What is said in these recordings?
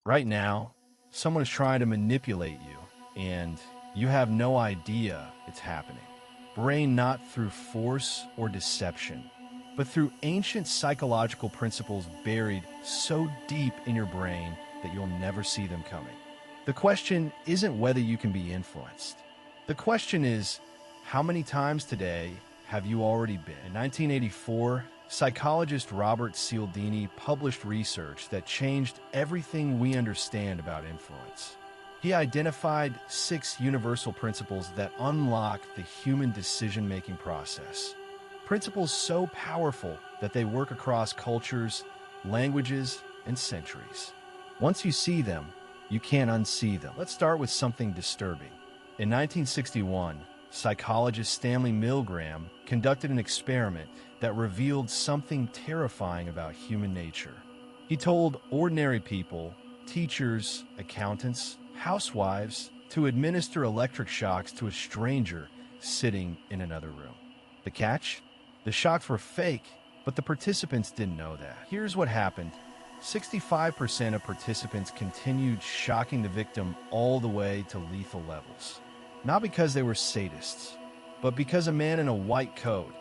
Right now, someone is trying to manipulate you, and you have no idea it's happening. Brain not through force or deception, but through ancient psychological principles buried so deep in your brain that you'll never see them coming. The question isn't whether you can be influenced. The question is, how many times today have you already been? In 1984, psychologist Robert Cialdini published research that changed everything we understand about influence. He identified 6 universal principles that unlock the human decision-making process. Principles so powerful that they work across cultures, languages, and centuries. Once you see them, you can't unsee them. Let's start with something disturbing. In 1961, psychologist Stanley Milgram conducted an experiment that revealed something terrifying about human nature. He told ordinary people, teachers, accountants, housewives, to administer electric shocks to a stranger sitting in another room. The catch? The shocks were fake, but the participants didn't know that. Here's what happened. 65% of participants continued shocking the victim all the way to lethal levels. Not because they were sadists, but because a man in a white coat,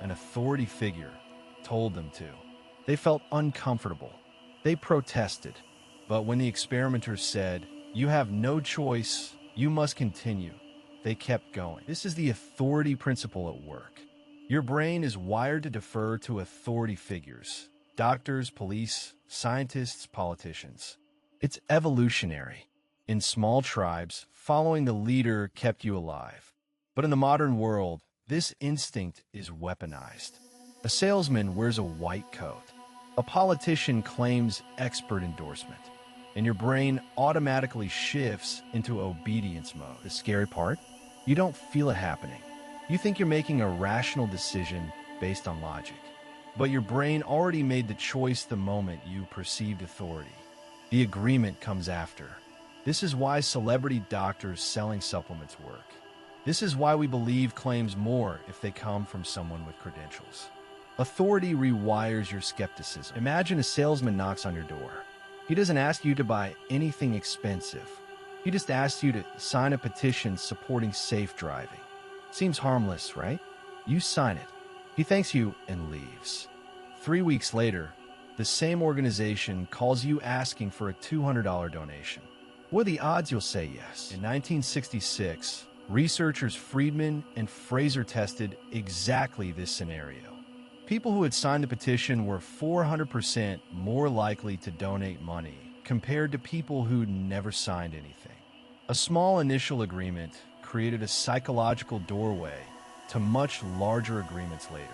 an authority figure, told them to. They felt uncomfortable. They protested. But when the experimenters said, "You have no choice, you must continue," they kept going. This is the authority principle at work. Your brain is wired to defer to authority figures: doctors, police, scientists, politicians. It's evolutionary. In small tribes, following the leader kept you alive. But in the modern world, this instinct is weaponized. A salesman wears a white coat. A politician claims expert endorsement. And your brain automatically shifts into obedience mode. The scary part? You don't feel it happening. You think you're making a rational decision based on logic. But your brain already made the choice the moment you perceived authority. The agreement comes after. This is why celebrity doctors selling supplements work. This is why we believe claims more if they come from someone with credentials. Authority rewires your skepticism. Imagine a salesman knocks on your door. He doesn't ask you to buy anything expensive. He just asks you to sign a petition supporting safe driving. Seems harmless, right? You sign it. He thanks you and leaves. 3 weeks later, the same organization calls you asking for a $200 donation. What are the odds you'll say yes? In 1966, researchers Friedman and Fraser tested exactly this scenario. People who had signed the petition were 400% more likely to donate money compared to people who'd never signed anything. A small initial agreement created a psychological doorway to much larger agreements later.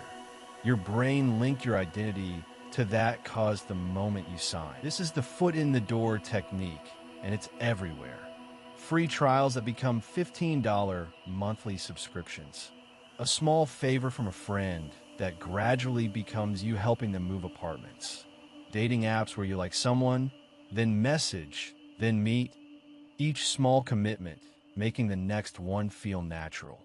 Your brain linked your identity to that cause the moment you sign. This is the foot in the door technique, and it's everywhere. Free trials that become $15 monthly subscriptions. A small favor from a friend that gradually becomes you helping them move apartments. Dating apps where you like someone, then message, then meet. Each small commitment making the next one feel natural.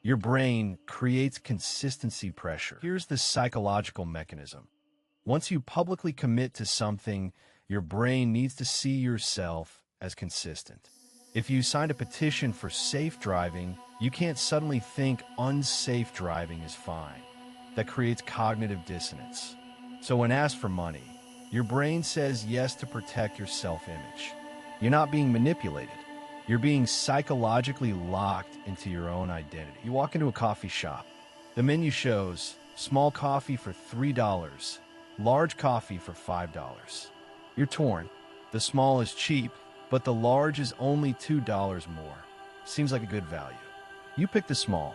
Your brain creates consistency pressure. Here's the psychological mechanism. Once you publicly commit to something, your brain needs to see yourself as consistent. If you signed a petition for safe driving, you can't suddenly think unsafe driving is fine. That creates cognitive dissonance. So when asked for money, your brain says yes to protect your self-image. You're not being manipulated. You're being psychologically locked into your own identity. You walk into a coffee shop. The menu shows small coffee for $3, large coffee for $5. You're torn. The small is cheap, but the large is only $2 more. Seems like a good value. You pick the small.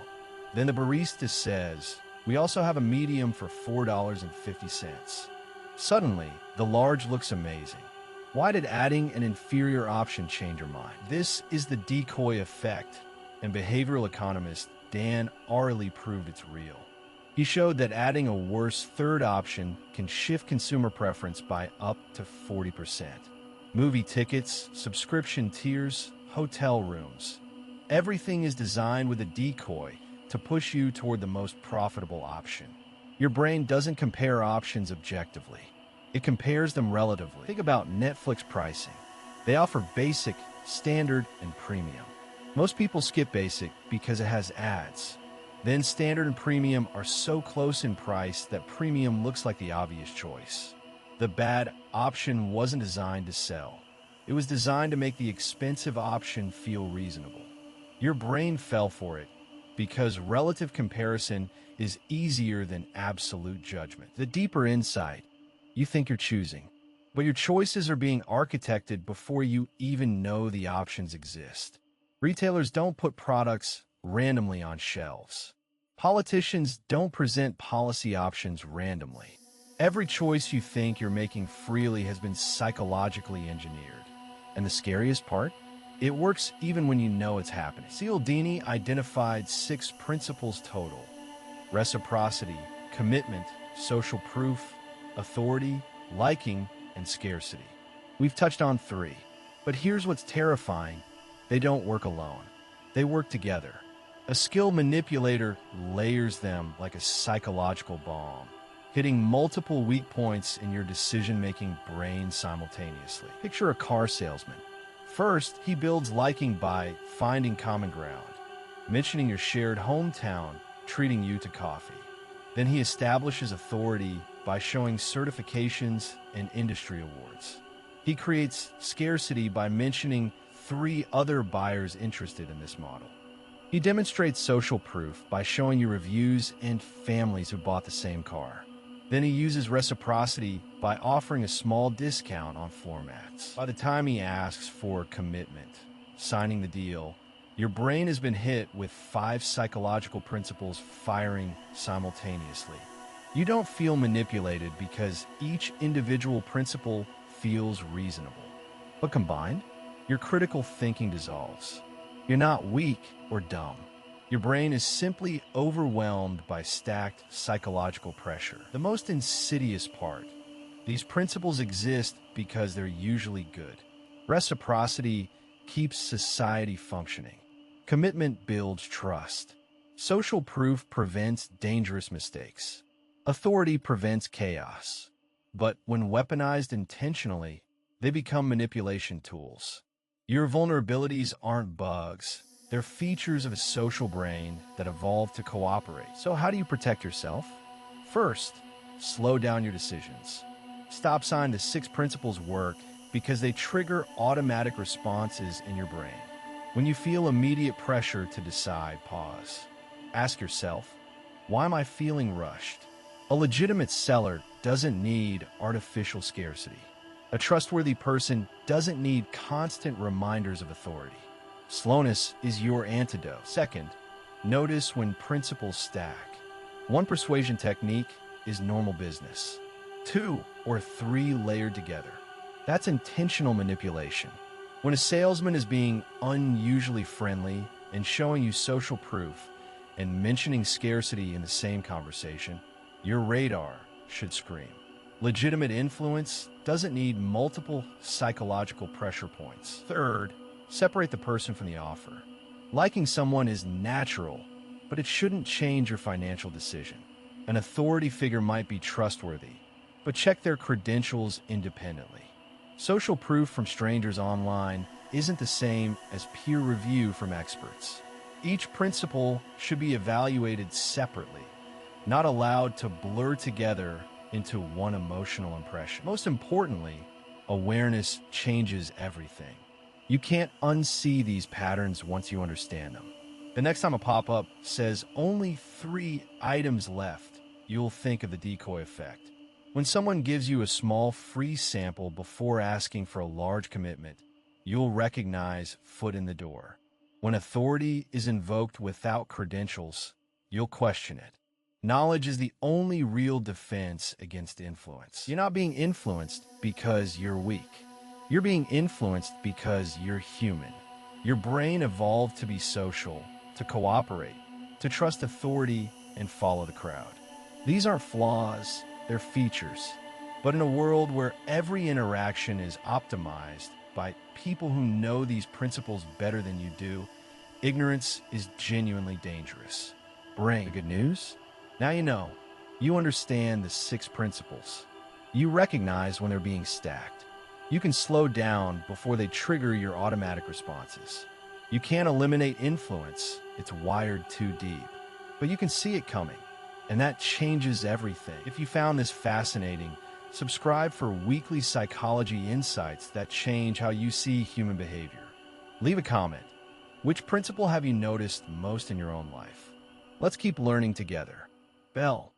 Then the barista says, "We also have a medium for $4.50. Suddenly, the large looks amazing. Why did adding an inferior option change your mind? This is the decoy effect, and behavioral economist Dan Ariely proved it's real. He showed that adding a worse third option can shift consumer preference by up to 40%. Movie tickets, subscription tiers, hotel rooms. Everything is designed with a decoy to push you toward the most profitable option. Your brain doesn't compare options objectively. It compares them relatively. Think about Netflix pricing. They offer basic, standard, and premium. Most people skip basic because it has ads. Then standard and premium are so close in price that premium looks like the obvious choice. The bad option wasn't designed to sell. It was designed to make the expensive option feel reasonable. Your brain fell for it because relative comparison is easier than absolute judgment. The deeper insight, you think you're choosing, but your choices are being architected before you even know the options exist. Retailers don't put products randomly on shelves. Politicians don't present policy options randomly. Every choice you think you're making freely has been psychologically engineered. And the scariest part? It works even when you know it's happening. Cialdini identified 6 principles total: reciprocity, commitment, social proof, authority, liking, and scarcity. We've touched on 3, but here's what's terrifying. They don't work alone. They work together. A skilled manipulator layers them like a psychological bomb, hitting multiple weak points in your decision-making brain simultaneously. Picture a car salesman. First, he builds liking by finding common ground, mentioning your shared hometown, treating you to coffee. Then he establishes authority by showing certifications and industry awards. He creates scarcity by mentioning 3 other buyers interested in this model. He demonstrates social proof by showing you reviews and families who bought the same car. Then he uses reciprocity by offering a small discount on floor mats. By the time he asks for commitment, signing the deal, your brain has been hit with 5 psychological principles firing simultaneously. You don't feel manipulated because each individual principle feels reasonable. But combined, your critical thinking dissolves. You're not weak or dumb. Your brain is simply overwhelmed by stacked psychological pressure. The most insidious part: these principles exist because they're usually good. Reciprocity keeps society functioning. Commitment builds trust. Social proof prevents dangerous mistakes. Authority prevents chaos. But when weaponized intentionally, they become manipulation tools. Your vulnerabilities aren't bugs. They're features of a social brain that evolved to cooperate. So how do you protect yourself? First, slow down your decisions. Stop sign the 6 principles work because they trigger automatic responses in your brain. When you feel immediate pressure to decide, pause. Ask yourself, why am I feeling rushed? A legitimate seller doesn't need artificial scarcity. A trustworthy person doesn't need constant reminders of authority. Slowness is your antidote. Second, notice when principles stack. 1 persuasion technique is normal business. 2 or 3 layered together. That's intentional manipulation. When a salesman is being unusually friendly and showing you social proof and mentioning scarcity in the same conversation, your radar should scream. Legitimate influence doesn't need multiple psychological pressure points. Third, separate the person from the offer. Liking someone is natural, but it shouldn't change your financial decision. An authority figure might be trustworthy, but check their credentials independently. Social proof from strangers online isn't the same as peer review from experts. Each principle should be evaluated separately, not allowed to blur together into one emotional impression. Most importantly, awareness changes everything. You can't unsee these patterns once you understand them. The next time a pop-up says only 3 items left, you'll think of the decoy effect. When someone gives you a small free sample before asking for a large commitment, you'll recognize foot in the door. When authority is invoked without credentials, you'll question it. Knowledge is the only real defense against influence. You're not being influenced because you're weak. You're being influenced because you're human. Your brain evolved to be social, to cooperate, to trust authority and follow the crowd. These aren't flaws, they're features. But in a world where every interaction is optimized by people who know these principles better than you do, ignorance is genuinely dangerous. Brain, good news? Now you know. You understand the 6 principles. You recognize when they're being stacked. You can slow down before they trigger your automatic responses. You can't eliminate influence, it's wired too deep. But you can see it coming, and that changes everything. If you found this fascinating, subscribe for weekly psychology insights that change how you see human behavior. Leave a comment. Which principle have you noticed most in your own life? Let's keep learning together. Bell.